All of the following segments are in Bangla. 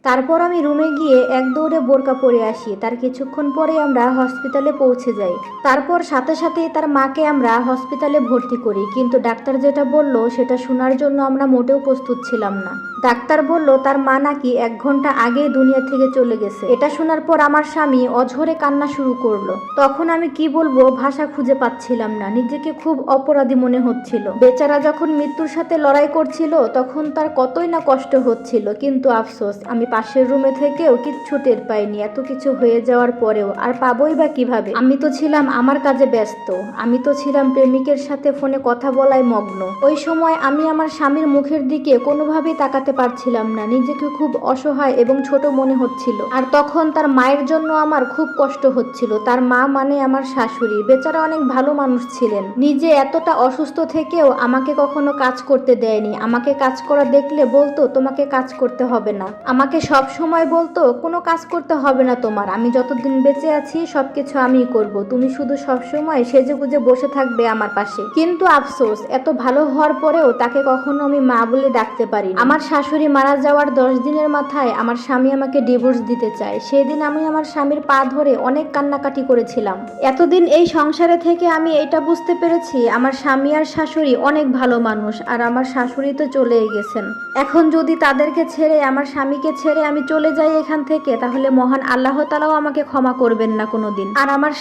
তারপর আমি রুমে গিয়ে এক দৌড়ে বোরকা পরে আসি। তার কিছুক্ষণ পরে আমরা হসপিটালে পৌঁছে যাই। তারপর সাথে সাথেই তার মাকে আমরা হসপিটালে ভর্তি করি, কিন্তু ডাক্তার যেটা বলল সেটা শোনার জন্য আমরা মোটেও প্রস্তুত ছিলাম না। ডাক্তার বলল তার মা নাকি 1 ঘন্টা আগেই দুনিয়া থেকে চলে গেছে। এটা শোনার পর আমার স্বামী অঝরে কান্না শুরু করলো। তখন আমি কি বলবো ভাষা খুঁজে পাচ্ছিলাম না, নিজেকে খুব অপরাধী মনে হচ্ছিল। বেচারা যখন মৃত্যুর সাথে লড়াই করছিল তখন তার কতই না কষ্ট হচ্ছিল, কিন্তু আফসোস আমি পাশের রুমে থেকেও কিচ্ছু টের পাইনি। এত কিছু হয়ে যাওয়ার পরেও আর পাবোই বা কিভাবে? আমি তো ছিলাম আমার কাজে ব্যস্ত, আমি তো ছিলাম প্রেমিকের সাথে ফোনে কথা বলায় মগ্ন। ওই সময় আমি আমার স্বামীর মুখের দিকে কোনোভাবেই তাকাতে পারছিলাম না, নিজেকে খুব অসহায় এবং ছোট মনে হচ্ছিল। আর তখন তার মায়ের জন্য আমার খুব কষ্ট হচ্ছিল। তার মা মানে আমার শাশুড়ি, বেচারা অনেক ভালো মানুষ ছিলেন। নিজে এতটা অসুস্থ থেকেও আমাকে কখনো কাজ করতে দেয়নি। আমাকে কাজ করা দেখলে বলতো তোমাকে কাজ করতে হবে না। আমাকে সব সময় বলতো কোনো কাজ করতে হবে না তোমার, আমি যতদিন বেঁচে আছি সবকিছু আমিই করব, তুমি শুধু সব সময় সেজেগুজে বসে থাকবে আমার পাশে। কিন্তু আফসোস এত ভালো হওয়ার পরেও তাকে কখনো আমি মা বলে ডাকতে পারি। আমার শাশুড়ি মারা যাওয়ার 10 দিনের মাথায় আমার স্বামী আমাকে ডিভোর্স দিতে চায়। সেদিন আমি আমার স্বামীর পা ধরে অনেক কান্নাকাটি করেছিলাম। এতদিন এই সংসারে থেকে আমি এটা বুঝতে পেরেছি আমার স্বামী আর শাশুড়ি অনেক ভালো মানুষ, আর আমার শাশুড়ি তো চলেই গেছেন। এখন যদি তাদেরকে ছেড়ে আমার স্বামীকে ছেড়ে আমি চলে যাই এখান থেকে, তাহলে মহান আল্লাহ তাআলাও আমাকে ক্ষমা করবেন না কোনোদিন। আর আমার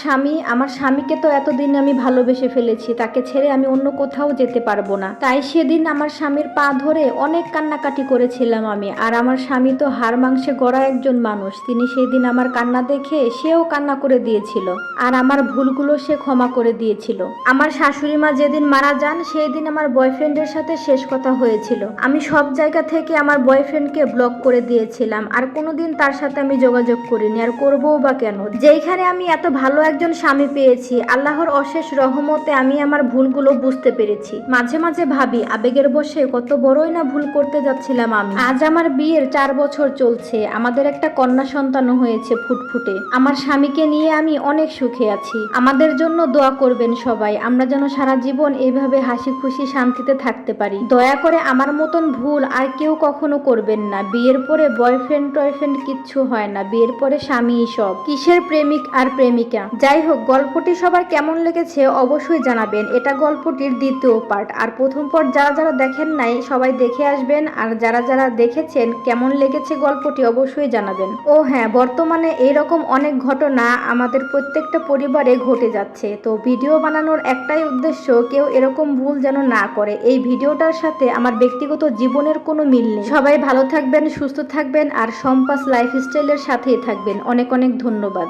স্বামীকে তো এতদিন আমি ভালোবেসে ফেলেছি, তাকে ছেড়ে আমি অন্য কোথাও যেতে পারবো না। তাই সেদিন আমার স্বামীর পা ধরে অনেক কান্নাকাটি করেছিলাম আমি। আর আমার স্বামী তো হাড় মাংসে গড়া একজন মানুষ, তিনি সেদিন আমার কান্না দেখে সেও কান্না করে দিয়েছিল, আর আমার ভুলগুলো সে ক্ষমা করে দিয়েছিল। আমার শাশুড়ি মা যেদিন মারা যান সেই দিন আমার বয়ফ্রেন্ডের সাথে শেষ কথা হয়েছিল। আমি সব জায়গা থেকে আমার বয়ফ্রেন্ডকে ব্লক করে দিয়েছিলাম, আর কোনোদিন তার সাথে আমি যোগাযোগ করিনি, আর করবও বা কেন? যেইখানে আমি এত ভালো একজন স্বামী পেয়েছি, আল্লাহর অশেষ রহমতে আমি আমার ভুলগুলো বুঝতে পেরেছি। মাঝে মাঝে ভাবি আবেগের বশে কত বড়ই না ভুল করতে যাচ্ছিলাম আমি। আজ আমার বিয়ের 4 বছর চলছে, আমাদের একটা কন্যা সন্তানও হয়েছে ফুটফুটে। আমার স্বামীকে নিয়ে আমি অনেক সুখে আছি। আমাদের জন্য দোয়া করবেন সবাই, আমরা যেন সারা জীবন এইভাবে হাসি খুশি শান্তিতে থাকতে পারি। দয়া করে আমার মতন ভুল আর কেউ কখনো করবেন না। বিয়ের পরে বয়ফ্রেন্ড টয়ফ্রেন্ড কিচ্ছু হয় না, বিয়ের পরে স্বামীই সব। কিসের প্রেমিক আর প্রেমিকা? যাই হোক, গল্পটি সবার কেমন লেগেছে অবশ্যই জানাবেন। এটা গল্পটির দ্বিতীয় পার্ট, আর প্রথম পার্ট যারা যারা দেখেন নাই সবাই দেখে আসবেন, আর যারা যারা দেখেছেন কেমন লেগেছে গল্পটি অবশ্যই জানাবেন। ও হ্যাঁ, বর্তমানে এইরকম অনেক ঘটনা আমাদের প্রত্যেকটা পরিবারে ঘটে যাচ্ছে, তো ভিডিও বানানোর একটাই উদ্দেশ্য কেউ এরকম ভুল যেন না করে। এই ভিডিওটার সাথে আমার ব্যক্তিগত জীবনের কোনো মিল নেই। সবাই ভালো থাকবেন, সুস্থ থাকবেন, আর সম্পাস লাইফস্টাইলের সাথেই থাকবেন। অনেক অনেক ধন্যবাদ।